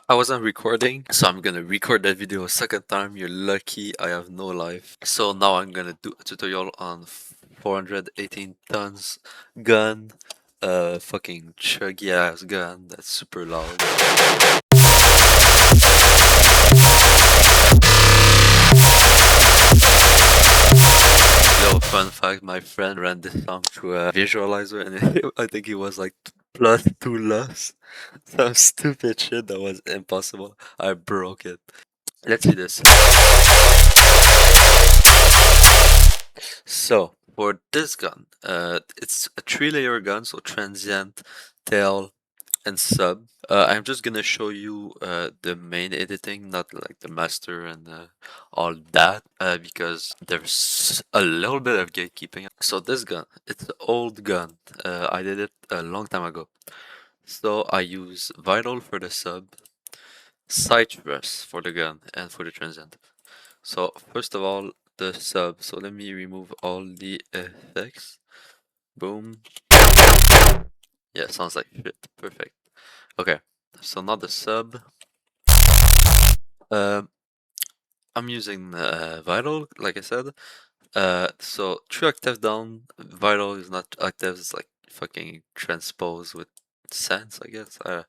I wasn't recording, so I'm gonna record that video a second time. You're lucky I have no life. So now I'm gonna do a tutorial on 418 tons gun. Fucking chuggy ass gun that's super loud. Yo, fun fact, my friend ran this song through a visualizer and I think it was like plus 2 loss. Some stupid shit that was impossible. I broke it. Let's see this. So for this gun, it's a 3-layer gun, so transient, tail, and sub. I'm just gonna show you the main editing, not like the master and all that, because there's a little bit of gatekeeping. So this gun, it's an old gun. I did it a long time ago. So I use Vital for the sub, Sytrus for the gun, and for the transient. So first of all, the sub. So let me remove all the effects. Boom. Yeah, sounds like shit. Perfect. Okay, so now the sub. I'm using Vital, like I said. So 3 octaves down, Vital is not octaves, it's like fucking transpose with sense, I guess. I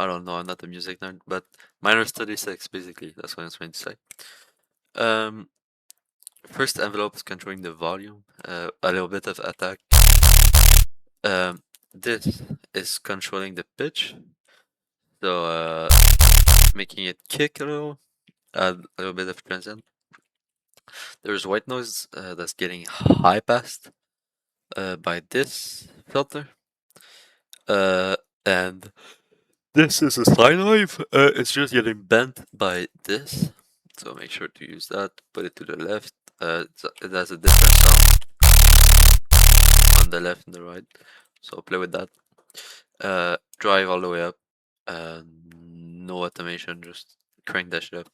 don't know, I'm not a music nerd, but minus 36 basically, that's what I'm trying to say. First envelope is controlling the volume, a little bit of attack. This is controlling the pitch, so making it kick a little, add a little bit of transient. There's white noise that's getting high passed by this filter, and this is a sine wave. It's just getting bent by this, so make sure to use that. Put it to the left. It has a different sound on the left and the right, so play with that. Drive all the way up. No automation, just crank that shit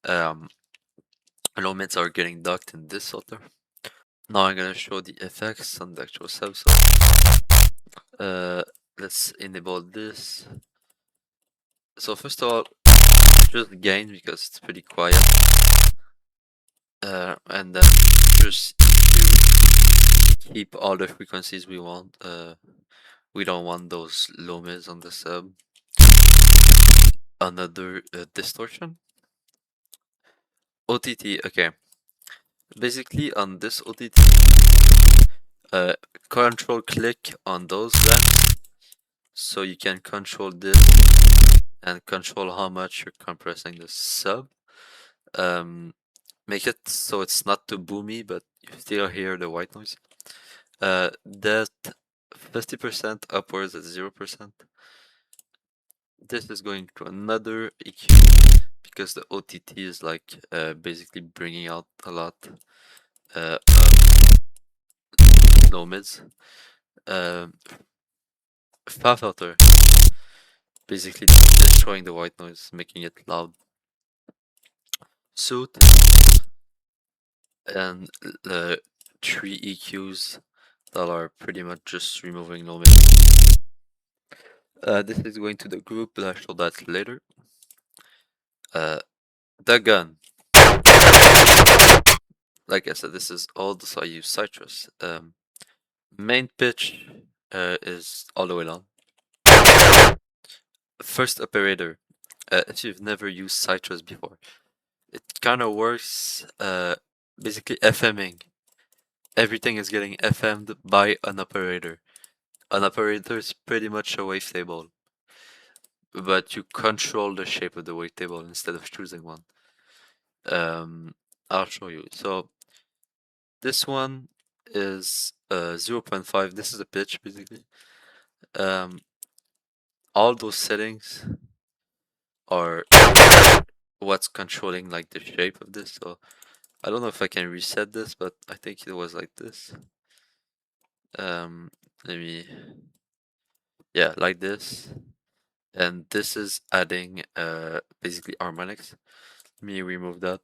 up. Low mids are getting docked in this filter. Now I'm gonna show the effects on the actual sub. So let's enable this. So first of all, just gain because it's pretty quiet, and then just keep all the frequencies we want. We don't want those low mids on the sub. Another distortion. OTT, okay. Basically on this OTT, control click on those vents, so you can control this and control how much you're compressing the sub. Make it so it's not too boomy, but you still hear the white noise. That 50% upwards at 0%. This is going to another EQ because the OTT is like basically bringing out a lot of low mids. Fa filter, basically destroying the white noise, making it loud. Suit, and the 3 EQs that are pretty much just removing low mids. This is going to the group, but I'll show that later. The gun. Like I said, this is old, so I use Sytrus. Main pitch is all the way down. First operator. If you've never used Sytrus before, it kind of works basically FMing. Everything is getting FM'd by an operator. An operator is pretty much a wavetable, but you control the shape of the wavetable instead of choosing one. I'll show you. So this one is 0.5. This is the pitch basically. All those settings are what's controlling like the shape of this. So I don't know if I can reset this, but I think it was like this. Let me, yeah, like this. And this is adding basically harmonics. Let me remove that.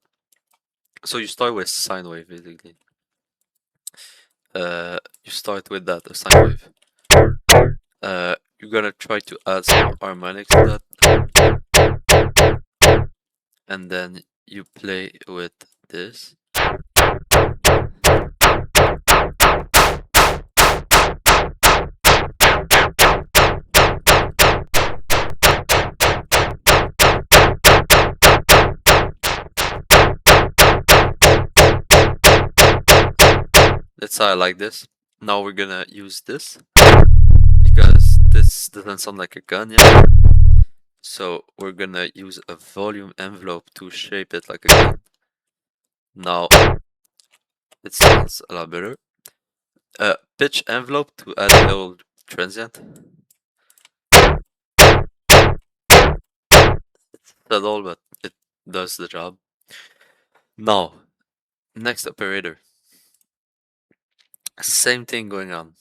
So you start with sine wave basically. You start with that, a sine wave. You're gonna try to add some harmonics to that. and then you play with this. That's how I like this. Now we're gonna use this because this doesn't sound like a gun yet. So we're gonna use a volume envelope to shape it like a gun. Now it sounds a lot better. Pitch envelope to add a little transient. It's subtle, but it does the job. Now, next operator. Same thing going on.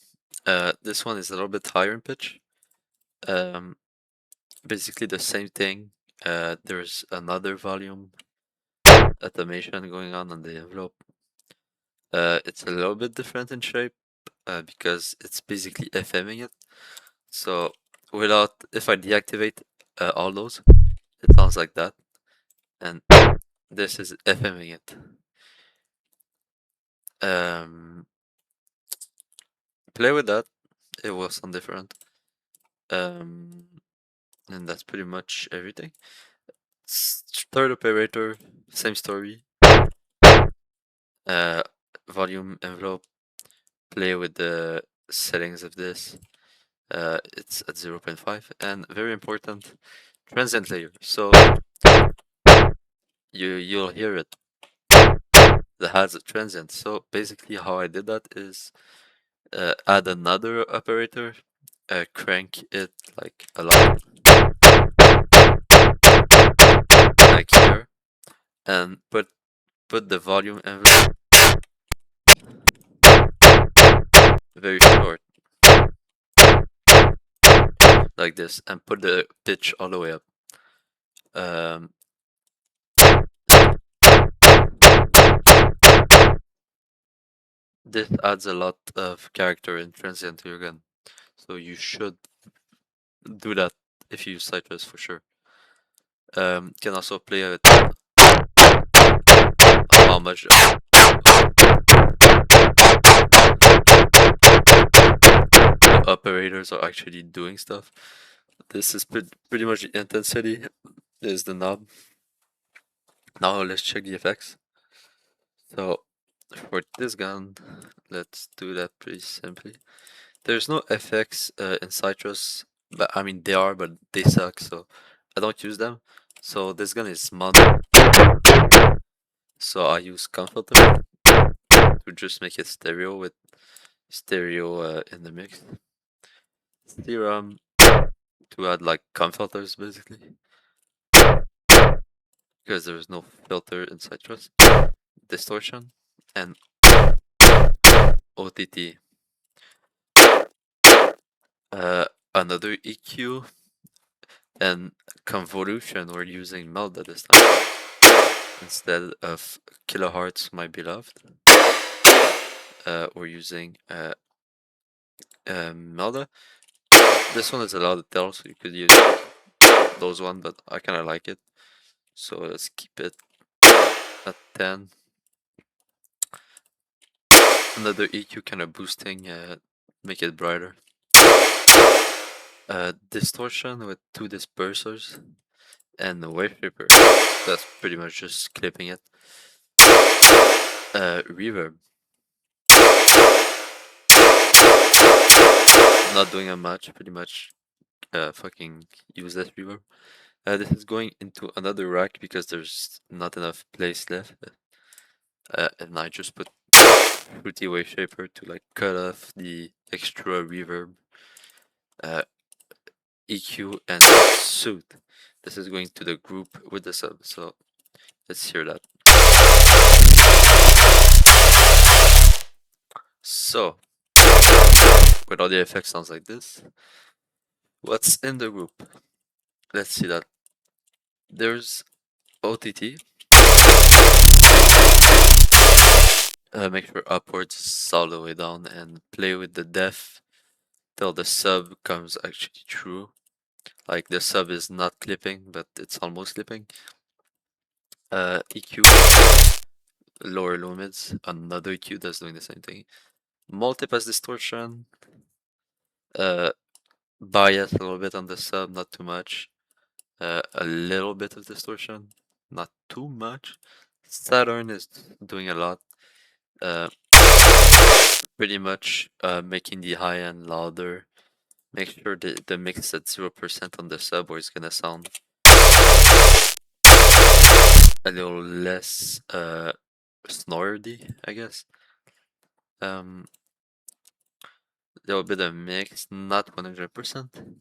This one is a little bit higher in pitch. Um, basically the same thing. There's another volume automation going on the envelope. It's a little bit different in shape because it's basically FMing it. So if I deactivate all those, it sounds like that, and this is FMing it. Play with that. It will sound different. And that's pretty much everything. Third operator, same story. Volume envelope. Play with the settings of this. It's at 0.5, and very important, transient layer. So you'll hear it. That has a transient. So basically, how I did that is add another operator, crank it like a lot, like here, and put the volume envelope very short, like this, and put the pitch all the way up. Um, this adds a lot of character and transient to your gun, so you should do that if you use Sytrus for sure. Can also play with how much the operators are actually doing stuff. This is pretty much the intensity. Is the knob. Now let's check the effects. So for this gun, let's do that pretty simply. There's no effects in Sytrus, but I mean they are, but they suck, so I don't use them. So this gun is mounted. So I use comfilter to just make it stereo with stereo in the mix. Theorem to add like comfilters basically, because there's no filter in Sytrus. Distortion and OTT. Another EQ and convolution. We're using Melda this time instead of kilohertz, my beloved. We're using Melda. This one is a lot of tell, so you could use those one, but I kind of like it. So let's keep it at 10. Another EQ kind of boosting, make it brighter. Distortion with 2 dispersers and a wave shaper. That's pretty much just clipping it. Reverb. Not doing a much, pretty much fucking useless reverb. This is going into another rack because there's not enough place left. And I just put Fruity Wave Shaper to like cut off the extra reverb, EQ, and suit. This is going to the group with the sub, so let's hear that. So, with all the effects sounds like this. What's in the group? Let's see that. There's OTT. Make sure upwards is all the way down and play with the depth till the sub comes actually true. Like the sub is not clipping, but it's almost clipping. EQ, lower low mids, another EQ that's doing the same thing. Multipass distortion, uh, bias a little bit on the sub, not too much. A little bit of distortion, not too much. Saturn is doing a lot. Uh, Pretty much making the high end louder. Make sure the mix is at 0% on the sub, or it's gonna sound a little less snordy, I guess. A little bit of mix, not 100%.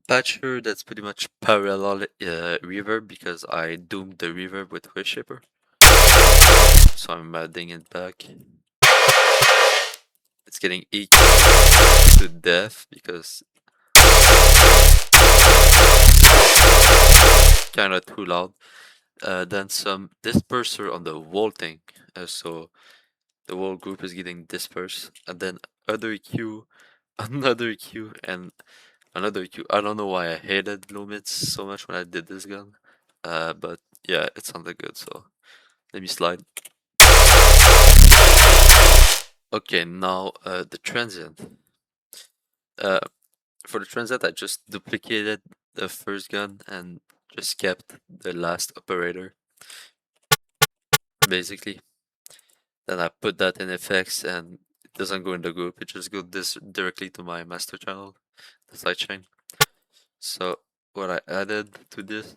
Patcher, that's pretty much parallel reverb because I doomed the reverb with Wave Shaper. So I'm adding it back. It's getting EQ to death because kinda too loud. Then some disperser on the whole thing. So the whole group is getting dispersed. And then other EQ, another EQ, and another EQ. I don't know why I hated low mids so much when I did this gun. But yeah, it sounded good, so let me slide. Okay, now the transient. Uh, for the transient, I just duplicated the first gun and just kept the last operator, basically. Then I put that in effects and it doesn't go in the group, it just goes this directly to my master channel, the sidechain. So what I added to this,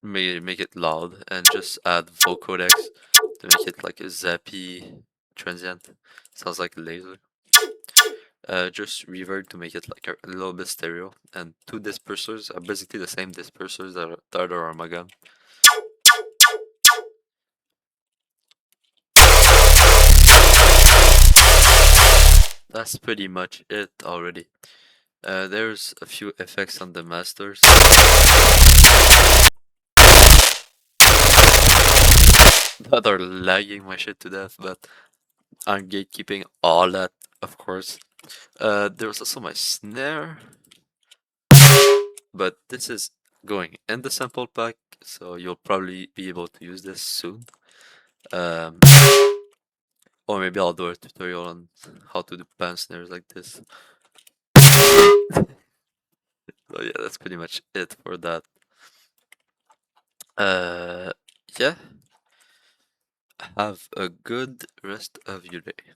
make it loud and just add vocodex to make it like a zappy transient. Sounds like a laser. Just reverb to make it like a little bit stereo, and two dispersers are basically the same dispersers that are on my gun. That's pretty much it already. There's a few effects on the masters that are lagging my shit to death, but I'm gatekeeping all that, of course. There's also my snare, but this is going in the sample pack, so you'll probably be able to use this soon. Um, or maybe I'll do a tutorial on how to do pan snares like this. So yeah, that's pretty much it for that. Yeah, have a good rest of your day.